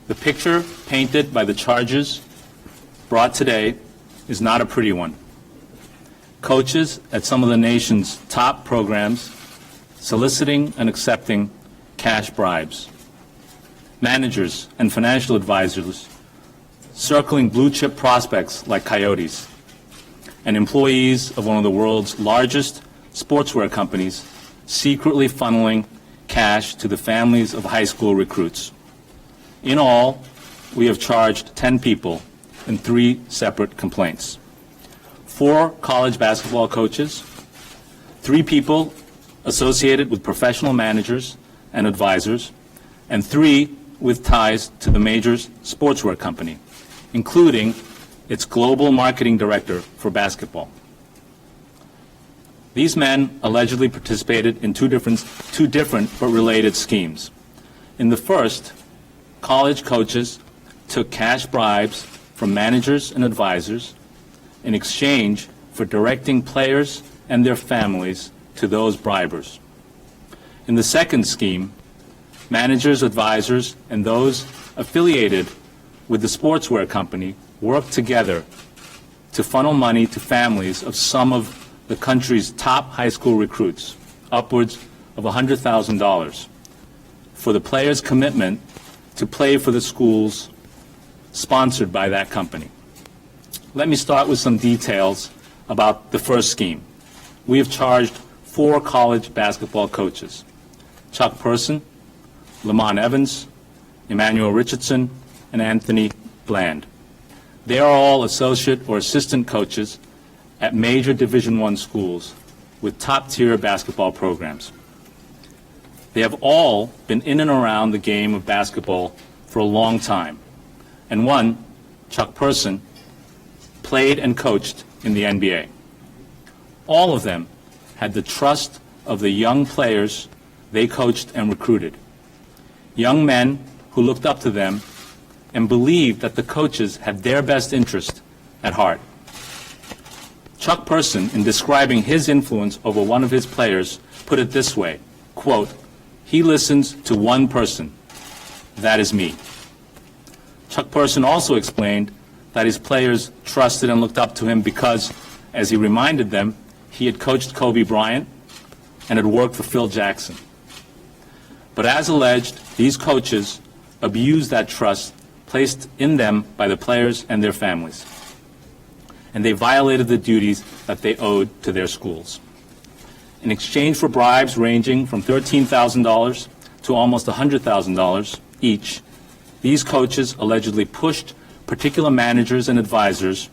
The picture painted by the charges brought today is not a pretty one. Coaches at some of the nation's top programs soliciting and accepting cash bribes. Managers and financial advisors circling blue chip prospects like coyotes. And employees of one of the world's largest sportswear companies secretly funneling cash to the families of high school recruits. In all, we have charged 10 people in 3 separate complaints. 4 college basketball coaches, 3 people associated with professional managers and advisors, and 3 with ties to the major sportswear company, including its global marketing director for basketball. These men allegedly participated in two different but related schemes. In the first, college coaches took cash bribes from managers and advisors in exchange for directing players and their families to those bribers. In the second scheme, managers, advisors, and those affiliated with the sportswear company worked together to funnel money to families of some of the country's top high school recruits, upwards of $100,000, for the players' commitment to play for the schools sponsored by that company. Let me start with some details about the first scheme. We have charged 4 college basketball coaches: Chuck Person, Lamont Evans, Emmanuel Richardson, and Anthony Bland. They are all associate or assistant coaches at major Division I schools with top-tier basketball programs. They have all been in and around the game of basketball for a long time, and one, Chuck Person, played and coached in the NBA. All of them had the trust of the young players they coached and recruited, young men who looked up to them and believed that the coaches had their best interest at heart. Chuck Person, in describing his influence over one of his players, put it this way, quote, "He listens to one person. That is me." Chuck Person also explained that his players trusted and looked up to him because, as he reminded them, he had coached Kobe Bryant and had worked for Phil Jackson. But as alleged, these coaches abused that trust placed in them by the players and their families, and they violated the duties that they owed to their schools. In exchange for bribes ranging from $13,000 to almost $100,000 each, these coaches allegedly pushed particular managers and advisors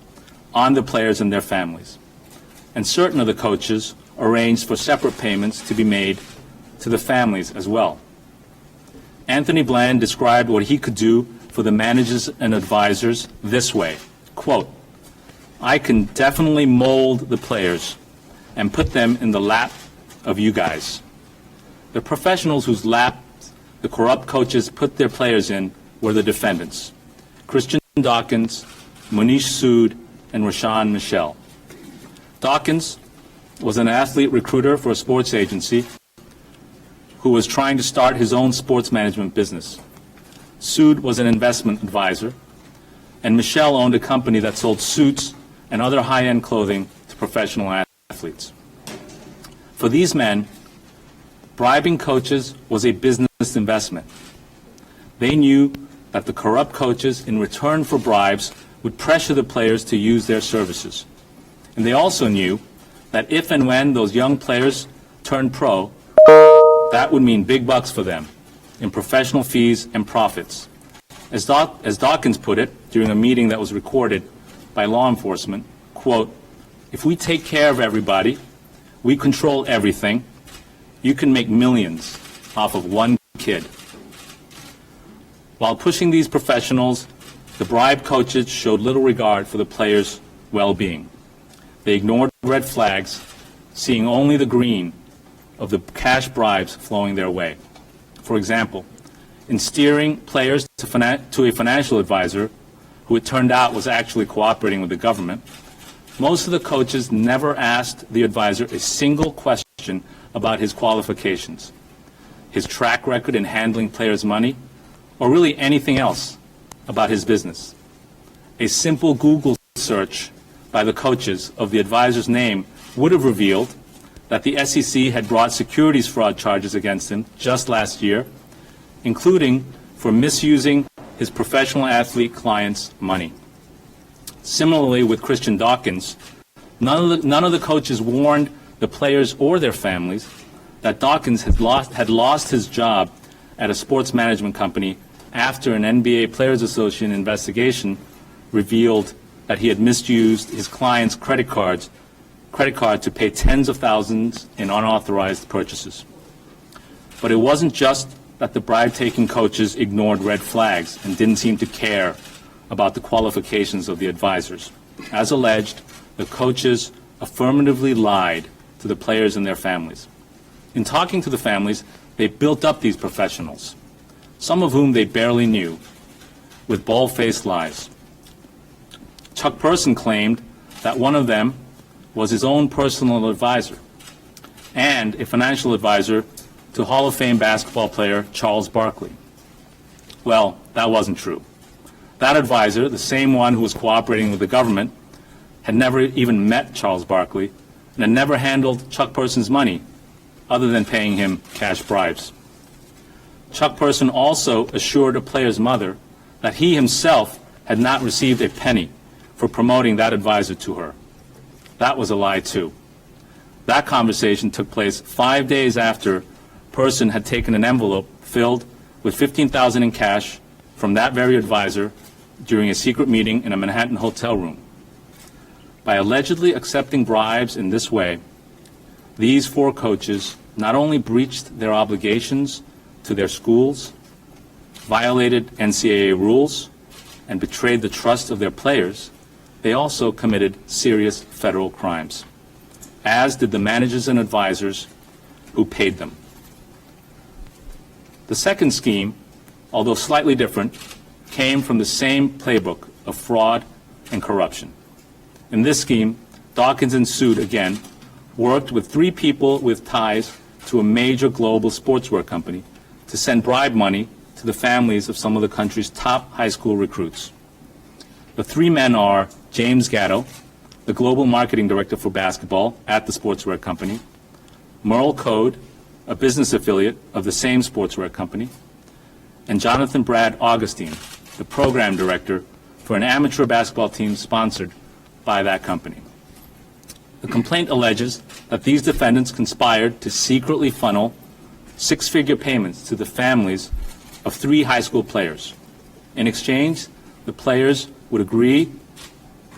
on the players and their families. And certain of the coaches arranged for separate payments to be made to the families as well. Anthony Bland described what he could do for the managers and advisors this way, quote, "I can definitely mold the players and put them in the lap of you guys. The professionals whose lap the corrupt coaches put their players in were the defendants: Christian Dawkins, Monish Sood, and Rashawn Michelle. Dawkins was an athlete recruiter for a sports agency who was trying to start his own sports management business. Sood was an investment advisor, and Michelle owned a company that sold suits and other high-end clothing to professional athletes. For these men, bribing coaches was a business investment. They knew that the corrupt coaches, in return for bribes, would pressure the players to use their services. And they also knew that if and when those young players turned pro, that would mean big bucks for them in professional fees and profits. As Dawkins put it during a meeting that was recorded by law enforcement, quote, "If we take care of everybody, we control everything, you can make millions off of one kid." While pushing these professionals, the bribe coaches showed little regard for the players' well-being. They ignored red flags, seeing only the green of the cash bribes flowing their way. For example, in steering players to a financial advisor, who it turned out was actually cooperating with the government, most of the coaches never asked the advisor a single question about his qualifications, his track record in handling players' money, or really anything else about his business. A simple Google search by the coaches of the advisor's name would have revealed that the SEC had brought securities fraud charges against him just last year, including for misusing his professional athlete clients' money. Similarly, with Christian Dawkins, none of the coaches warned the players or their families that Dawkins had lost his job at a sports management company after an NBA Players Association investigation revealed that he had misused his client's credit card to pay tens of thousands in unauthorized purchases. But it wasn't just that the bribe-taking coaches ignored red flags and didn't seem to care about the qualifications of the advisors. As alleged, the coaches affirmatively lied to the players and their families. In talking to the families, they built up these professionals, some of whom they barely knew, with bald-faced lies. Chuck Person claimed that one of them was his own personal advisor and a financial advisor to Hall of Fame basketball player Charles Barkley. Well, that wasn't true. That advisor, the same one who was cooperating with the government, had never even met Charles Barkley and had never handled Chuck Person's money other than paying him cash bribes. Chuck Person also assured a player's mother that he himself had not received a penny for promoting that advisor to her. That was a lie, too. That conversation took place 5 days after Person had taken an envelope filled with $15,000 in cash from that very advisor during a secret meeting in a Manhattan hotel room. By allegedly accepting bribes in this way, these four coaches not only breached their obligations to their schools, violated NCAA rules, and betrayed the trust of their players, they also committed serious federal crimes, as did the managers and advisors who paid them. The second scheme, although slightly different, came from the same playbook of fraud and corruption. In this scheme, Dawkins and Sood again worked with three people with ties to a major global sportswear company to send bribe money to the families of some of the country's top high school recruits. The three men are James Gatto, the global marketing director for basketball at the sportswear company, Merle Code, a business affiliate of the same sportswear company, and Jonathan Brad Augustine, the program director for an amateur basketball team sponsored by that company. The complaint alleges that these defendants conspired to secretly funnel six-figure payments to the families of three high school players. In exchange, the players would agree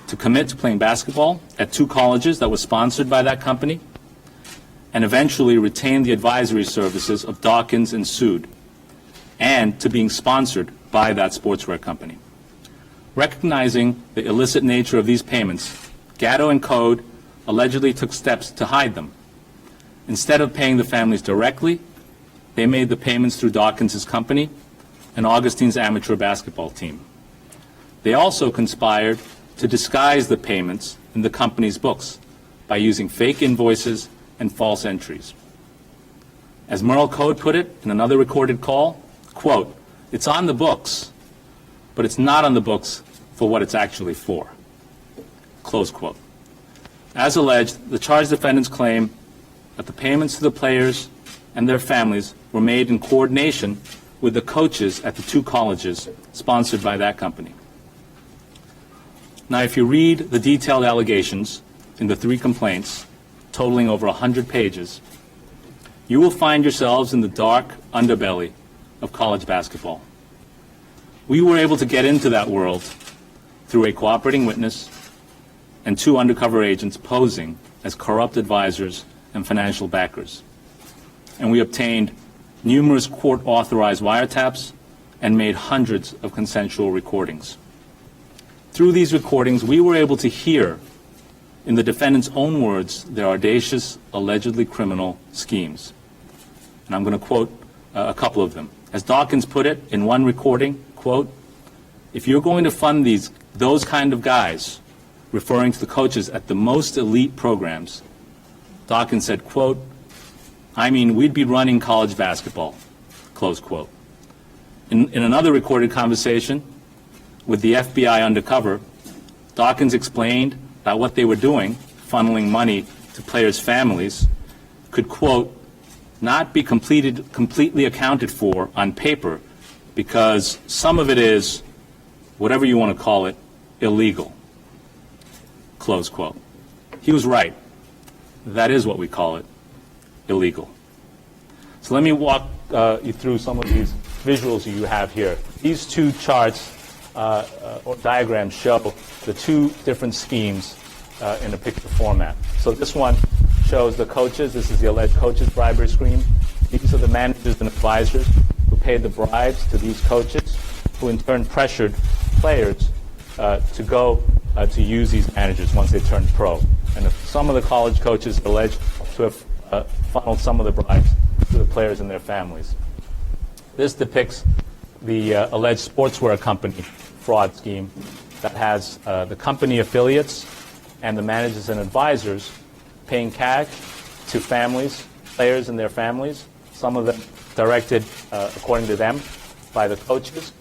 to commit to playing basketball at two colleges that were sponsored by that company and eventually retain the advisory services of Dawkins and Sood and to being sponsored by that sportswear company. Recognizing the illicit nature of these payments, Gatto and Code allegedly took steps to hide them. Instead of paying the families directly, they made the payments through Dawkins' company and Augustine's amateur basketball team. They also conspired to disguise the payments in the company's books by using fake invoices and false entries. As Merle Code put it in another recorded call, quote, "It's on the books, but it's not on the books for what it's actually for," close quote. As alleged, the charged defendants claim that the payments to the players and their families were made in coordination with the coaches at the two colleges sponsored by that company. Now, if you read the detailed allegations in the three complaints, totaling over 100 pages, you will find yourselves in the dark underbelly of college basketball. We were able to get into that world through a cooperating witness and two undercover agents posing as corrupt advisors and financial backers. And we obtained numerous court-authorized wiretaps and made hundreds of consensual recordings. Through these recordings, we were able to hear, in the defendant's own words, their audacious, allegedly criminal schemes. And I'm going to quote a couple of them. As Dawkins put it in one recording, quote, "If you're going to fund those kind of guys," referring to the coaches at the most elite programs, Dawkins said, quote, "I mean, we'd be running college basketball," close quote. In another recorded conversation, with the FBI undercover, Dawkins explained that what they were doing, funneling money to players' families, could, quote, not be completely accounted for on paper because some of it is, whatever you want to call it, illegal, close quote. He was right. That is what we call it, illegal. So let me walk you through some of these visuals you have here. These two charts or diagrams show the two different schemes in a picture format. So this one shows the coaches. This is the alleged coaches bribery scheme. These are the managers and advisors who paid the bribes to these coaches, who in turn pressured players to go to use these managers once they turned pro. And some of the college coaches are alleged to have funneled some of the bribes to the players and their families. This depicts the alleged sportswear company fraud scheme that has the company affiliates and the managers and advisors paying cash to families, players and their families, some of them directed, according to them, by the coaches.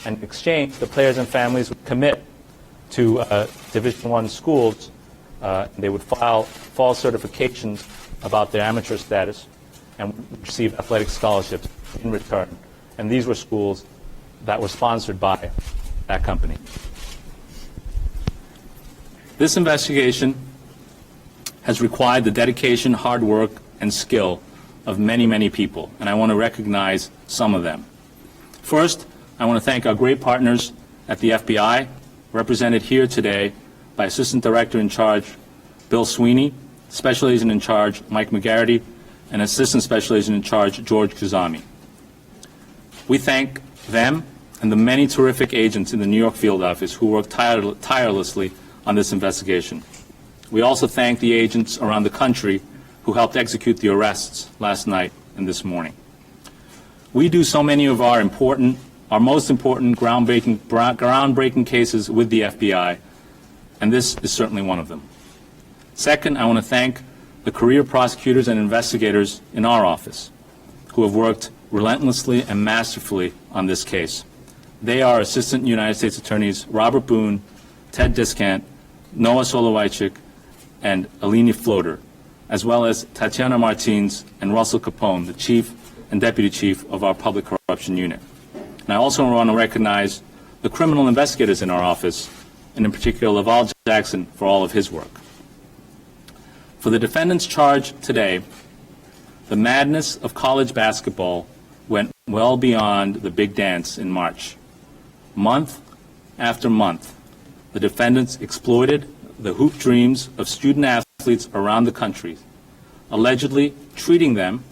And in exchange, the players and families would commit to Division I schools. They would file false certifications about their amateur status and would receive athletic scholarships in return. And these were schools that were sponsored by that company. This investigation has required the dedication, hard work, and skill of many, many people, and I want to recognize some of them. First, I want to thank our great partners at the FBI, represented here today by Assistant Director in Charge Bill Sweeney, Special Agent in Charge Mike McGarity, and Assistant Special Agent in Charge George Kuzami. We thank them and the many terrific agents in the New York field office who worked tirelessly on this investigation. We also thank the agents around the country who helped execute the arrests last night and this morning. We do so many of our most important groundbreaking cases with the FBI, and this is certainly one of them. Second, I want to thank the career prosecutors and investigators in our office who have worked relentlessly and masterfully on this case. They are Assistant United States Attorneys Robert Boone, Ted Discant, Noah Solowychik, and Alini Floater, as well as Tatiana Martins and Russell Capone, the Chief and Deputy Chief of our Public Corruption Unit. And I also want to recognize the criminal investigators in our office, and in particular Laval Jackson for all of his work. For the defendants charged today, the madness of college basketball went well beyond the big dance in March. Month after month, the defendants exploited the hoop dreams of student athletes around the country, allegedly treating them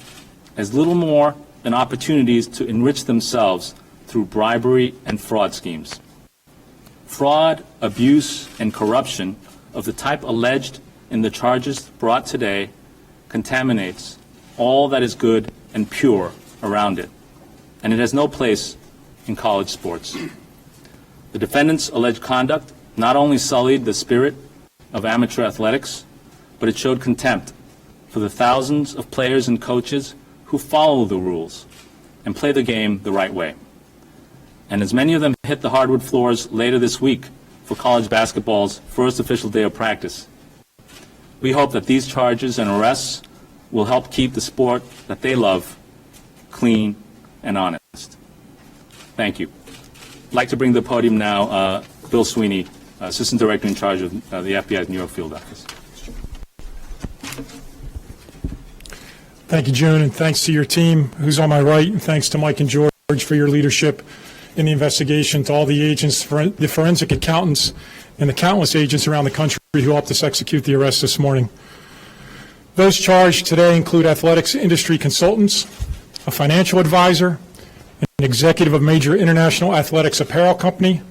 as little more than opportunities to enrich themselves through bribery and fraud schemes. Fraud, abuse, and corruption of the type alleged in the charges brought today contaminates all that is good and pure around it, and it has no place in college sports. The defendants' alleged conduct not only sullied the spirit of amateur athletics, but it showed contempt for the thousands of players and coaches who follow the rules and play the game the right way. And as many of them hit the hardwood floors later this week for college basketball's first official day of practice, we hope that these charges and arrests will help keep the sport that they love clean and honest. Thank you. I'd like to bring to the podium now Bill Sweeney, Assistant Director in Charge of the FBI's New York Field Office. Thank you, June, and thanks to your team who's on my right, and thanks to Mike and George for your leadership in the investigation, to all the agents, the forensic accountants, and the countless agents around the country who helped us execute the arrest this morning. Those charged today include athletics industry consultants, a financial advisor, an executive of major international athletics apparel company,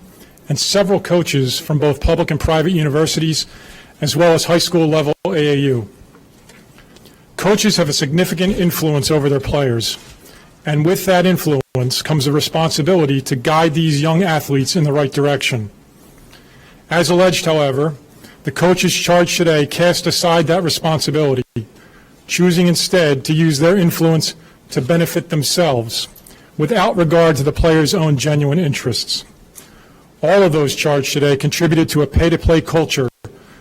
and several coaches from both public and private universities, as well as high school level AAU. Coaches have a significant influence over their players, and with that influence comes a responsibility to guide these young athletes in the right direction. As alleged, however, the coaches charged today cast aside that responsibility, choosing instead to use their influence to benefit themselves without regard to the players' own genuine interests. all of those charged today contributed to a pay-to-play culture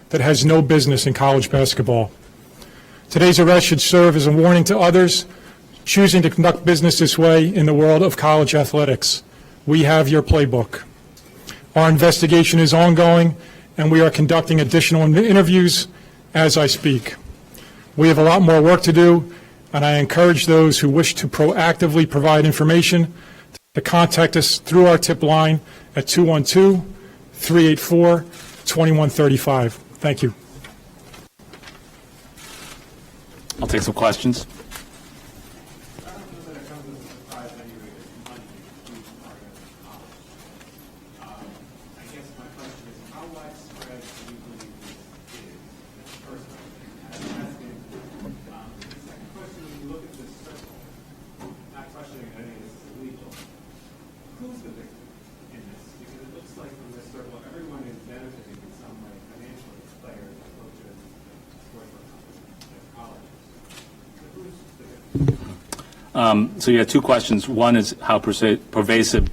that has no business in college basketball. Today's arrest should serve as a warning to others choosing to conduct business this way in the world of college athletics. We have your playbook. Our investigation is ongoing, and we are conducting additional interviews as I speak. We have a lot more work to do, and I encourage those who wish to proactively provide information to contact us through our tip line at 212-384-2135. Thank you. I'll take some questions. So you had two questions. One is how pervasive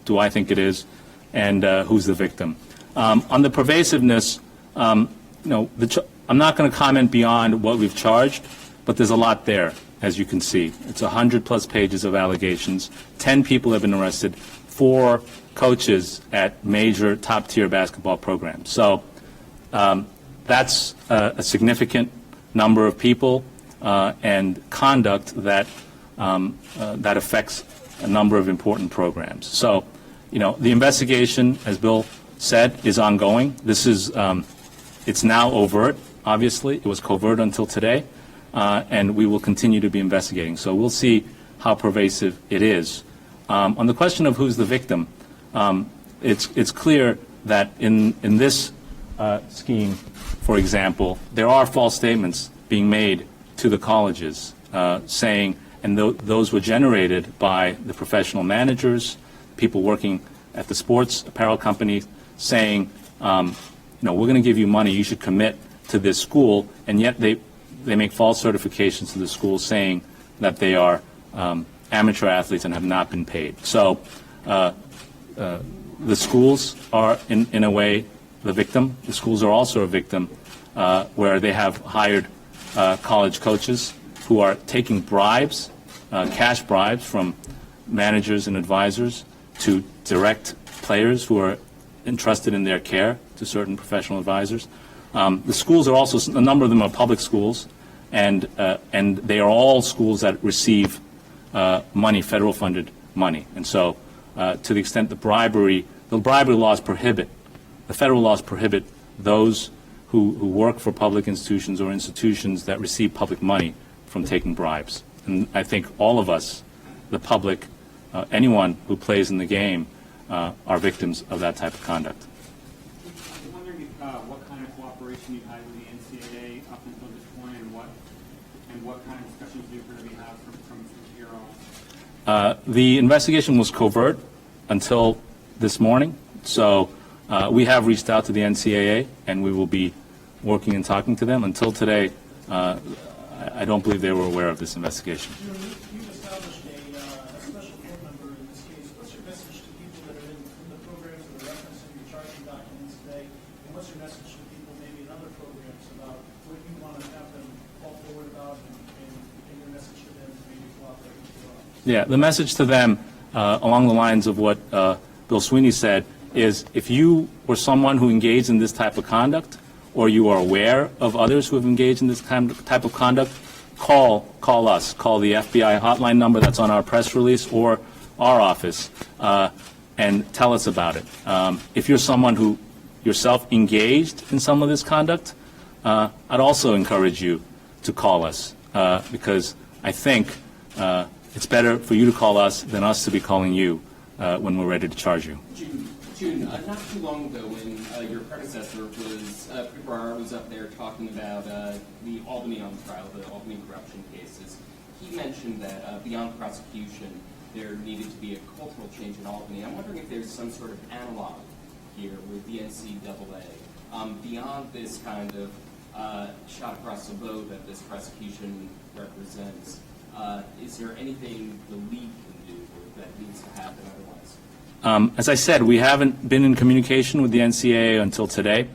do I think it is, and who's the victim. On the pervasiveness, I'm not going to comment beyond what we've charged, but there's a lot there, as you can see. It's 100+ pages of allegations. 10 people have been arrested, 4 coaches at major top-tier basketball programs. So that's a significant number of people and conduct that that affects a number of important programs. So, the investigation, as Bill said, is ongoing. This is, it's now overt, obviously. It was covert until today, and we will continue to be investigating. So we'll see how pervasive it is. On the question of who's the victim, it's clear that in this scheme, for example, there are false statements being made to the colleges saying, and those were generated by the professional managers, people working at the sports apparel company, saying, we're going to give you money, you should commit to this school, and yet they make false certifications to the school saying that they are amateur athletes and have not been paid. So the schools are, in a way, the victim. The schools are also a victim where they have hired college coaches who are taking bribes, cash bribes from managers and advisors to direct players who are entrusted in their care to certain professional advisors. The schools are also, a number of them are public schools, and they are all schools that receive money, federal funded money. And so to the extent the bribery laws prohibit, the federal laws prohibit those who work for public institutions or institutions that receive public money from taking bribes. And I think all of us, the public, anyone who plays in the game, are victims of that type of conduct. I'm wondering what kind of cooperation you've had with the NCAA up until this point, and what kind of discussions you're going to be having from here on. The investigation was covert until this morning, so we have reached out to the NCAA, and we will be working and talking to them. Until today, I don't believe they were aware of this investigation. You've established a special phone number in this case. What's your message to people that are in the programs that are referenced in your charging documents today? And what's your message to people maybe in other programs about what you want to have them fall forward about, and your message to them to maybe cooperate with you? Yeah, the message to them, along the lines of what Bill Sweeney said, is if you were someone who engaged in this type of conduct, or you are aware of others who have engaged in this type of conduct, call us. Call the FBI hotline number that's on our press release or our office and tell us about it. If you're someone who yourself engaged in some of this conduct, I'd also encourage you to call us because I think it's better for you to call us than us to be calling you when we're ready to charge you. June, not too long ago when your predecessor was, Preet was up there talking about the Albany on trial, the Albany corruption cases, he mentioned that beyond prosecution, there needed to be a cultural change in Albany. I'm wondering if there's some sort of analog here with the NCAA, beyond this kind of shot across the bow that this prosecution represents. Is there anything the league can do that needs to happen otherwise? As I said, we haven't been in communication with the NCAA until today.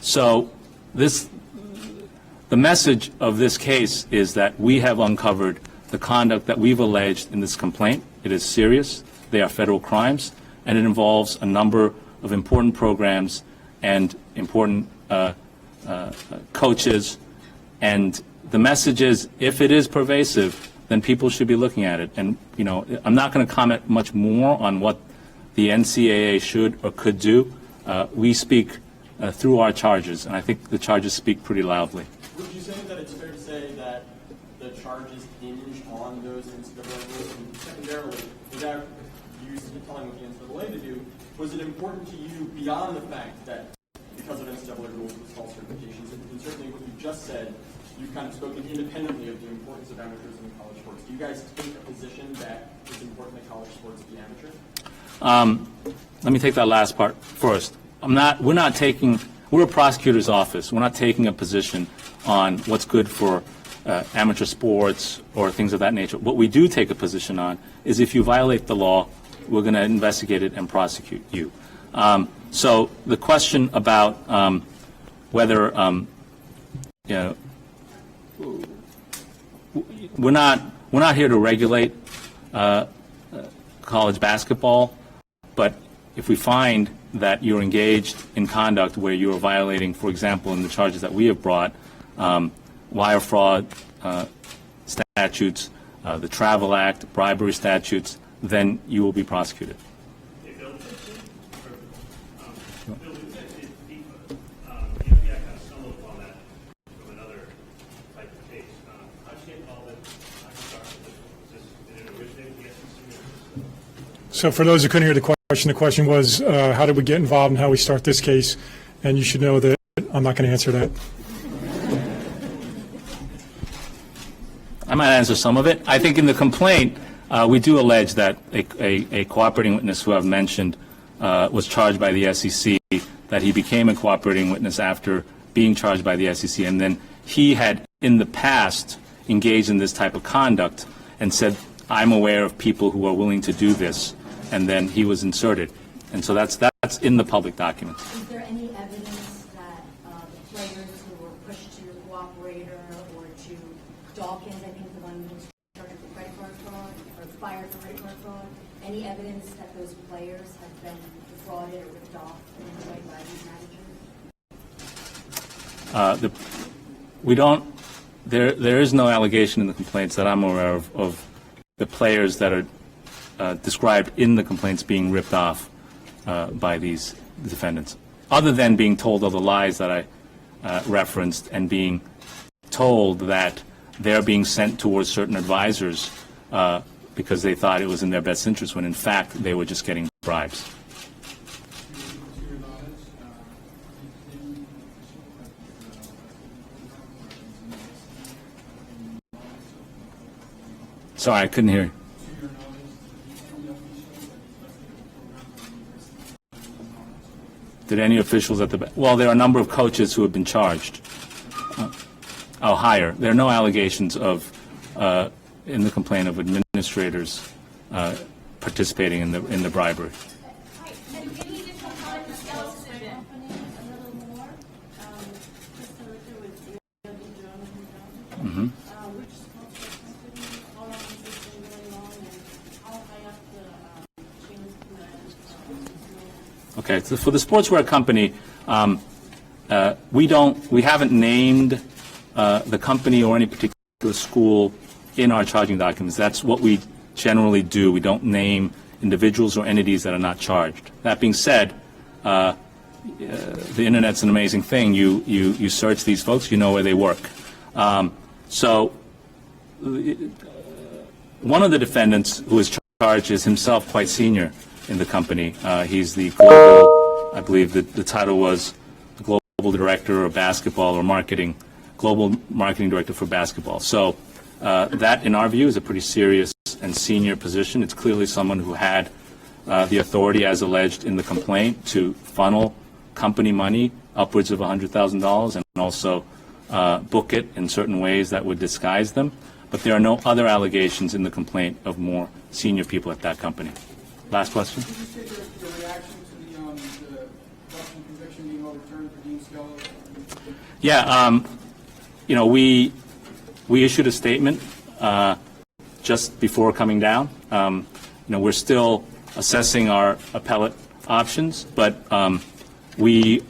So the message of this case is that we have uncovered the conduct that we've alleged in this complaint. It is serious. They are federal crimes, and it involves a number of important programs and important coaches. And the message is, if it is pervasive, then people should be looking at it. And, you know, I'm not going to comment much more on what the NCAA should or could do. We speak through our charges, and I think the charges speak pretty loudly. Would you say that it's fair to say that the charges hinge on those NCAA rules? And secondarily, without you telling what the NCAA to do, was it important to you beyond the fact that because of NCAA rules with false certifications, and certainly what you just said, you've kind of spoken independently of the importance of amateurs in college sports. Do you guys take a position that it's important that college sports be amateur? Let me take that last part first. We're a prosecutor's office. We're not taking a position on what's good for amateur sports or things of that nature. What we do take a position on is if you violate the law, we're going to investigate it and prosecute you. So the question about whether, you know, we're not here to regulate college basketball, but if we find that you're engaged in conduct where you're violating, for example, in the charges that we have brought, wire fraud statutes, the Travel Act, bribery statutes, then you will be prosecuted. Hey, Bill, Bill, you mentioned FIFA. The FBI kind of stumbled upon that from another type of case. How'd you get involved in did it originate with the SEC? So for those who couldn't hear the question was, how did we get involved and how we start this case? And you should know that I'm not going to answer that. I might answer some of it. I think in the complaint, we do allege that a cooperating witness who I've mentioned was charged by the SEC, that he became a cooperating witness after being charged by the SEC, and then he had in the past engaged in this type of conduct and said, I'm aware of people who are willing to do this, and then he was inserted. And so that's in the public documents. Is there any evidence that the players who were pushed to cooperate or to Dawkins, I think the one who was charged with credit card fraud or fired for credit card fraud, any evidence that those players have been defrauded or ripped off in any way by these managers? There is no allegation in the complaints that I'm aware of the players that are described in the complaints being ripped off by these defendants, other than being told all the lies that I referenced and being told that they're being sent towards certain advisors because they thought it was in their best interest, when in fact they were just getting bribes. Sorry, I couldn't hear you. Did any officials at the well, there are a number of coaches who have been charged. I'll hire. There are no allegations of in the complaint of administrators participating in the bribery. Any additional comment on Scales a little more? Just to look with Mm-hmm. which sports company, how long has this been going on, and how high up the chain of command? Okay, so for the sportswear company, we haven't named the company or any particular school in our charging documents. That's what we generally do. We don't name individuals or entities that are not charged. That being said, the internet's an amazing thing. You search these folks, you know where they work. So one of the defendants who is charged is himself quite senior in the company. He's the global, I believe the title was the global director of basketball or marketing, global marketing director for basketball. So that, in our view, is a pretty serious and senior position. It's clearly someone who had the authority, as alleged in the complaint, to funnel company money upwards of $100,000 and also book it in certain ways that would disguise them. But there are no other allegations in the complaint of more senior people at that company. Last question? Could you state your reaction to the corruption conviction being overturned for Dean Skelos? Yeah, we issued a statement just before coming down. We're still assessing our appellate options, but we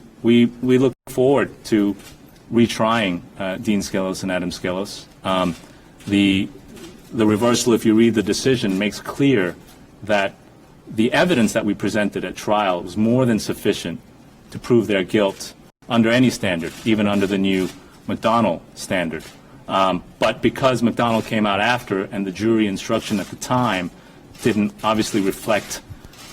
look forward to retrying Dean Skelos and Adam Skelos. The reversal, if you read the decision, makes clear that the evidence that we presented at trial was more than sufficient to prove their guilt under any standard, even under the new McDonnell standard. But because McDonnell came out after and the jury instruction at the time didn't obviously reflect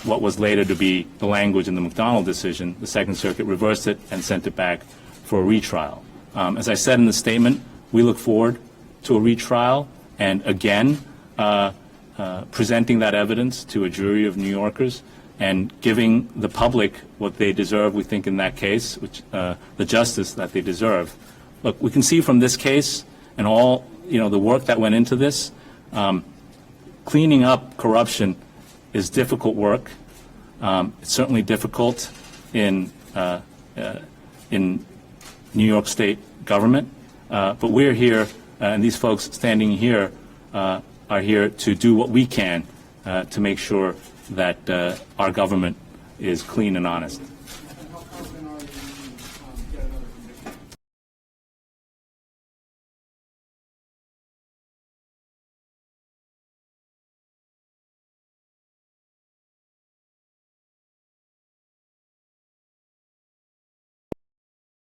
what was later to be the language in the McDonnell decision, the Second Circuit reversed it and sent it back for a retrial. As I said in the statement, we look forward to a retrial and again presenting that evidence to a jury of New Yorkers and giving the public what they deserve, we think, in that case, which the justice that they deserve. Look, we can see from this case and all the work that went into this, cleaning up corruption is difficult work. It's certainly difficult in New York State government, but we're here, and these folks standing here are here to do what we can to make sure that our government is clean and honest.